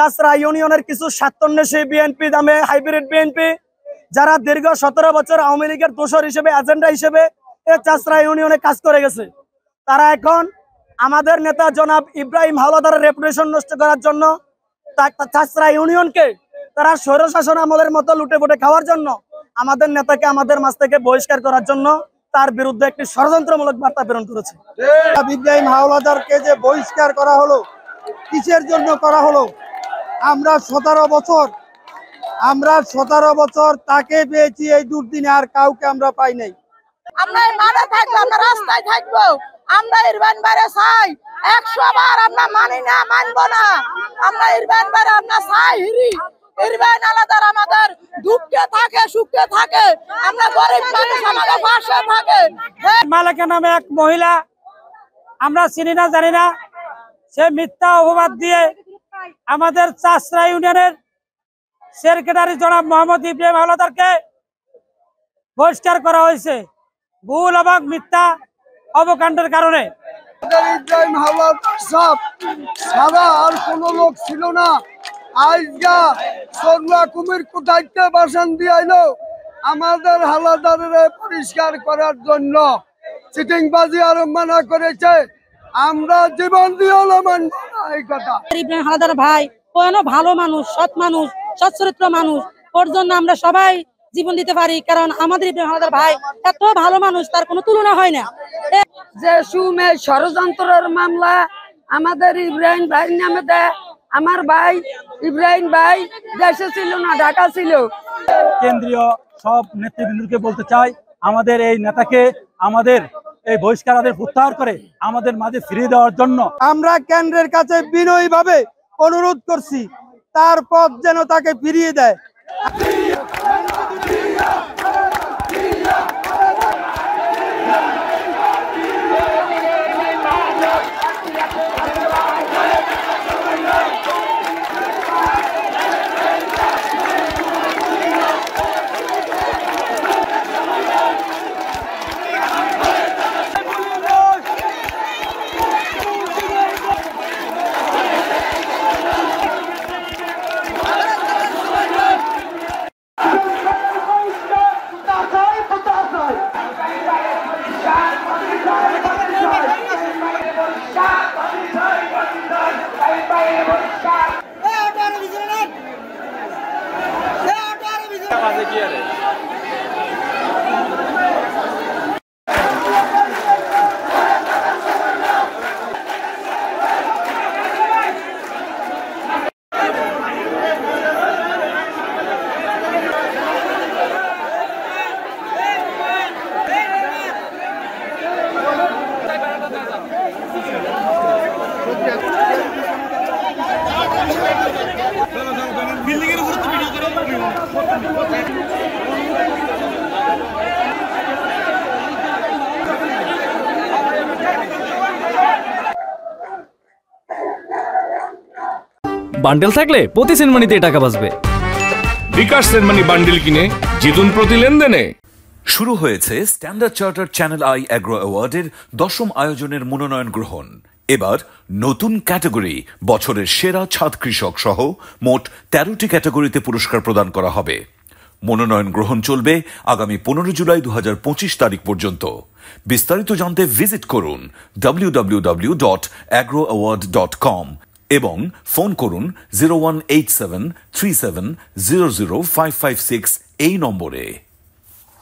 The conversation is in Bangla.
চাষরা ইউনিয়নের কিছু স্বার্থান্বেষী বিএনপি নামে হাইব্রিড বিএনপি যারা দীর্ঘ 17 বছর আওয়ামী লীগের দোসর হিসেবে এজেন্ডা হিসেবে এই চাষরা ইউনিয়নে কাজ করে গেছে। তারা এখন আমাদের নেতা জনাব ইব্রাহিম হাওলাদারের রেপুটেশন নষ্ট করার জন্য চাষরা ইউনিয়নকে তারা স্বৈরশাসন আমলের মতো লুটে পুটে খাওয়ার জন্য আমাদের নেতাকে আমাদের মাঝ থেকে বহিষ্কার করার জন্য তার বিরুদ্ধে একটি ষড়যন্ত্রমূলক বার্তা প্রেরণ করেছে। ইব্রাহিম হাওলাদারকে যে বহিষ্কার করা হলো, কিসের জন্য করা হলো? আমরা 17 বছর তাকে পেয়েছি, এই দুর্দিনে আর কাউকে আমরা পাই নাই। আমরা মাঠে থাকবো, আমরা রাস্তায় থাকবো, আমরা ইরবান বাইরে চাই 100 বার। আমরা মানি না, মানবো না। আমরা ইরবান বাইরে আমরা চাই হিরি ইরবান আলাদার আমাদের দুঃখে থাকে সুখে থাকে, আমরা গরিব মানুষ আমাদের পাশে থাকে। মালিকা নামে এক মহিলা, আমরা চিনি না জানি না, সে মিথ্যা অপবাদ দিয়ে আমাদের চাষরা ইউনিয়নের সেক্রেটারি জনাব মোহাম্মদ ইব্রাহিম হাওলাদারকে বহিষ্কার করা হয়েছে ভুল এবং মিথ্যা অবকাণ্ডের কারণে। ইব্রাহিম হাওলাদার সারা আর কোনো লোক ছিল না। আজকা সরলা কুমির দায়িত্বে বাসন দিয়াইলো আমাদের হাওলাদারের পরিষ্কার করার জন্য, চিটিংবাজি আরো মানা করেছে। আমরা জীবন দিয়েও মানব না এই কথা। ইব্রাহিম হাওলাদার ভাই কোনো ভালো মানুষ, সৎ মানুষ, সচ্চরিত্র মানুষ, ওর জন্য আমরা সবাই জীবন দিতে পারি, কারণ আমাদের ইব্রাহিম হাওলাদার ভাই এত ভালো মানুষ, তার কোনো তুলনা হয় না। যে সুমে ষড়যন্ত্রের মামলা আমাদের ইব্রাহিম ভাই নামে দেয়, আমার ভাই ইব্রাহিম ভাই দেশে ছিল না, ঢাকা ছিল। কেন্দ্রীয় সব নেতৃবৃন্দকে বলতে চাই, আমাদের এই নেতাকে আমাদের এই বহিষ্কার প্রত্যাহার করে আমাদের মাঝে ফিরিয়ে দেওয়ার জন্য আমরা কেন্দ্রের কাছে বিনয়ীভাবে অনুরোধ করছি, তার পথ যেন তাকে ফিরিয়ে দেয়। বান্ডেল থাকলে প্রতি সেনমানিতে টাকা বাঁচবে। বিকাশ সেনমানি বান্ডেল কিনে জিতুন প্রতি লেনদেনে। শুরু হয়েছে Standard Chartered Channel I Agro অ্যাওয়ার্ডের 10ম আয়োজনের মনোনয়ন গ্রহণ। এবার নতুন ক্যাটাগরি বছরের সেরা ছাদ কৃষক সহ মোট 13টি ক্যাটাগরিতে পুরস্কার প্রদান করা হবে। মনোনয়ন গ্রহণ চলবে আগামী 15 জুলাই 2025 তারিখ পর্যন্ত। বিস্তারিত জানতে ভিজিট করুন www.agroaward.com এবং ফোন করুন 018737000556 এই নম্বরে।